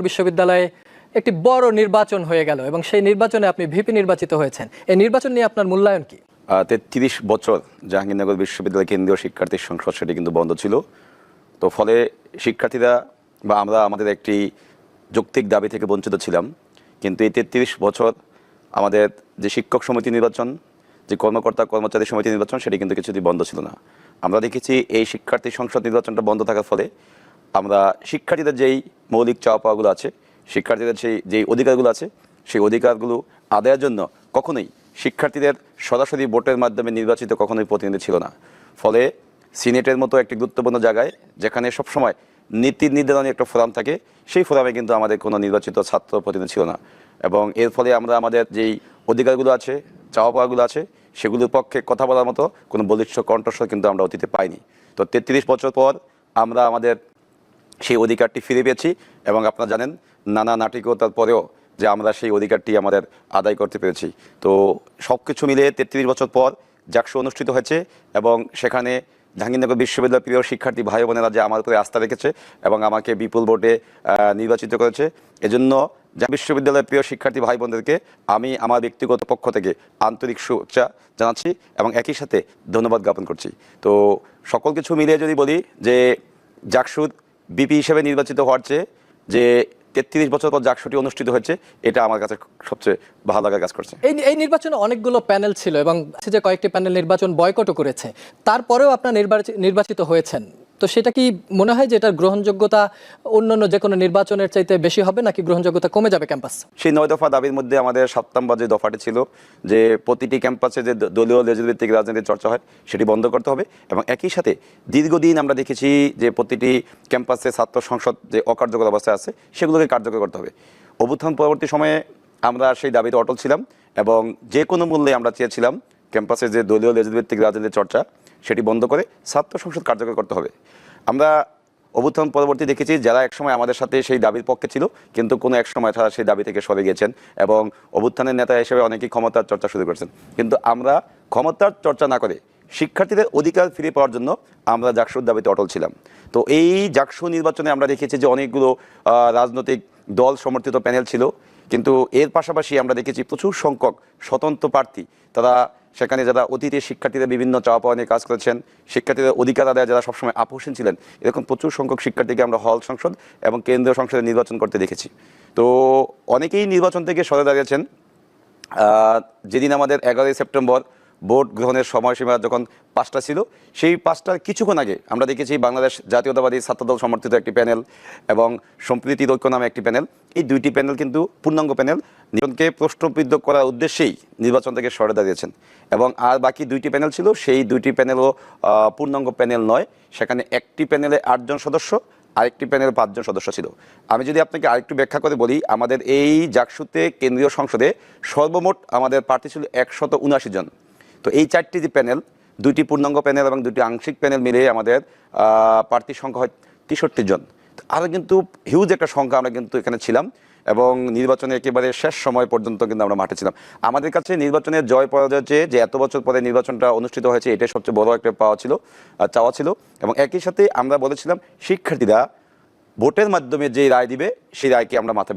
বিশ্ববিদ্যালয়ে একটি বড় নির্বাচন হয়ে গেল এবং সেই নির্বাচনে আপনি ভিপি নির্বাচিত হয়েছেন। এই নির্বাচন নিয়ে আপনার মূল্যায়ন কি? ৩৩ বছর জাহাঙ্গীরনগর বিশ্ববিদ্যালয় কেন্দ্রীয় শিক্ষার্থী সংসদ সেটি কিন্তু বন্ধ ছিল। তো ফলে শিক্ষার্থীরা বা আমরা আমাদের একটি যৌক্তিক দাবি থেকে বঞ্চিত ছিলাম। কিন্তু এই ৩৩ বছর আমাদের যে শিক্ষক সমিতি নির্বাচন, যে কর্মকর্তা কর্মচারী সমিতি নির্বাচন, সেটি কিন্তু কিছুদিন বন্ধ ছিল না। আমরা দেখেছি এই শিক্ষার্থী সংসদ নির্বাচনটা বন্ধ থাকার ফলে আমরা শিক্ষার্থীদের যেই মৌলিক চাওয়া পাওয়াগুলো আছে, শিক্ষার্থীদের যেই অধিকারগুলো আছে, সেই অধিকারগুলো আদায়ের জন্য কখনোই শিক্ষার্থীদের সরাসরি ভোটের মাধ্যমে নির্বাচিত কখনোই প্রতিনিধি ছিল না। ফলে সিনেটের মতো একটি গুরুত্বপূর্ণ জায়গায়, যেখানে সবসময় নীতি নির্ধারণী একটা ফোরাম থাকে, সেই ফোরামে কিন্তু আমাদের কোনো নির্বাচিত ছাত্র প্রতিনিধি ছিল না। এবং এর ফলে আমরা আমাদের যেই অধিকারগুলো আছে, চাওয়া পাওয়াগুলো আছে, সেগুলোর পক্ষে কথা বলার মতো কোনো বলিষ্ঠ কণ্ঠস্বর কিন্তু আমরা অতীতে পাইনি। তো ৩৩ বছর পর আমরা আমাদের সেই অধিকারটি ফিরে পেয়েছি এবং আপনারা জানেন নানা নাটকীয়তার পরেও যে আমরা সেই অধিকারটি আমাদের আদায় করতে পেরেছি। তো সব কিছু মিলিয়ে ৩৩ বছর পর জাকসু অনুষ্ঠিত হয়েছে এবং সেখানে জাহাঙ্গীরনগর বিশ্ববিদ্যালয়ের প্রিয় শিক্ষার্থী ভাই বোনেরা যে আমার উপরে আস্থা রেখেছে এবং আমাকে বিপুল ভোটে নির্বাচিত করেছে, এজন্য বিশ্ববিদ্যালয়ের প্রিয় শিক্ষার্থী ভাই বোনদেরকে আমি আমার ব্যক্তিগত পক্ষ থেকে আন্তরিক শুভেচ্ছা জানাচ্ছি এবং একই সাথে ধন্যবাদ জ্ঞাপন করছি। তো সকল কিছু মিলিয়ে যদি বলি যে জাকসুর বিপি হিসেবে নির্বাচিত হওয়ার চেয়ে যে ৩৩ বছর পর জাকসুটি অনুষ্ঠিত হয়েছে, এটা আমার কাছে সবচেয়ে ভালো লাগার কাজ করছে। এই নির্বাচনে অনেকগুলো প্যানেল ছিল এবং যে কয়েকটি প্যানেল নির্বাচন বয়কটও করেছে, তারপরেও আপনার নির্বাচিত হয়েছেন। তো সেটা কি মনে হয় যে এটার গ্রহণযোগ্যতা অন্যান্য যে কোনো নির্বাচনের চাইতে বেশি হবে, নাকি গ্রহণযোগ্যতা কমে যাবে ক্যাম্পাস? সেই ৯ দফা দাবির মধ্যে আমাদের ৭ নম্বর যে দফাটি ছিল যে প্রতিটি ক্যাম্পাসে যে দলীয় লেজভিত্তিক রাজনীতির চর্চা হয় সেটি বন্ধ করতে হবে এবং একই সাথে দীর্ঘদিন আমরা দেখেছি যে প্রতিটি ক্যাম্পাসে ছাত্র সংসদ যে অকার্যকর অবস্থায় আছে সেগুলোকে কার্যকর করতে হবে। অভ্যুত্থান পরবর্তী সময়ে আমরা সেই দাবিতে অটল ছিলাম এবং যে কোনো মূল্যে আমরা চেয়েছিলাম ক্যাম্পাসে যে দলীয় লেজভিত্তিক রাজনীতির চর্চা সেটি বন্ধ করে ছাত্র সংসদ কার্যকর করতে হবে। আমরা অভ্যুত্থান পরবর্তী দেখেছি যারা একসময় আমাদের সাথে সেই দাবির পক্ষে ছিল কিন্তু কোনো এক সময় তারা সেই দাবি থেকে সরে গিয়েছেন এবং অভ্যুত্থানের নেতা হিসেবে অনেকেই ক্ষমতার চর্চা শুরু করেছেন। কিন্তু আমরা ক্ষমতার চর্চা না করে শিক্ষার্থীদের অধিকার ফিরে পাওয়ার জন্য আমরা জাকসুর দাবিতে অটল ছিলাম। তো এই জাকসু নির্বাচনে আমরা দেখেছি যে অনেকগুলো রাজনৈতিক দল সমর্থিত প্যানেল ছিল, কিন্তু এর পাশাপাশি আমরা দেখেছি প্রচুর সংখ্যক স্বতন্ত্র প্রার্থী, তারা সেখানে যারা অতীতে শিক্ষার্থীদের বিভিন্ন চাওয়া পাওয়া নিয়ে কাজ করেছেন, শিক্ষার্থীদের অধিকার আদায় যারা সবসময় আপোষহীন ছিলেন, এরকম প্রচুর সংখ্যক শিক্ষার্থীকে আমরা হল সংসদ এবং কেন্দ্রীয় সংসদে নির্বাচন করতে দেখেছি। তো অনেকেই নির্বাচন থেকে সরে দাঁড়িয়েছেন। যেদিন আমাদের ১১ই সেপ্টেম্বর ভোট গ্রহণের সময়সীমা যখন ৫টা ছিল, সেই ৫টার কিছুক্ষণ আগে আমরা দেখেছি বাংলাদেশ জাতীয়তাবাদী ছাত্রদল সমর্থিত একটি প্যানেল এবং সম্প্রীতি ঐক্য নামে একটি প্যানেল, এই দুইটি প্যানেল কিন্তু পূর্ণাঙ্গ প্যানেল নির্বাচনকে প্রশ্নবিদ্ধ করার উদ্দেশ্যেই নির্বাচন থেকে সরে দাঁড়িয়েছেন এবং আর বাকি দুইটি প্যানেল ছিল, সেই দুইটি প্যানেলও পূর্ণাঙ্গ প্যানেল নয়। সেখানে একটি প্যানেলে ৮ জন সদস্য, আরেকটি প্যানেলে ৫ জন সদস্য ছিল। আমি যদি আপনাকে আরেকটু ব্যাখ্যা করে বলি, আমাদের এই জাকসুতে কেন্দ্রীয় সংসদে সর্বমোট আমাদের প্রার্থী ছিল ১৭৯ জন। তো এই 4টি যে প্যানেল, 2টি পূর্ণাঙ্গ প্যানেল এবং 2টি আংশিক প্যানেল মিলে আমাদের প্রার্থীর সংখ্যা হয় ৬৩ জন। আরও কিন্তু হিউজ একটা সংখ্যা আমরা কিন্তু এখানে ছিলাম এবং নির্বাচনে একেবারে শেষ সময় পর্যন্ত কিন্তু আমরা মাঠে ছিলাম। আমাদের কাছে নির্বাচনের জয় পরাজয় যে এত বছর পরে নির্বাচনটা অনুষ্ঠিত হয়েছে, এটাই সবচেয়ে বড় একটা চাওয়া ছিল এবং একই সাথে আমরা বলেছিলাম শিক্ষার্থীরা ভোটের মাধ্যমে যে রায় দিবে সেই রায়কে আমরা মাথা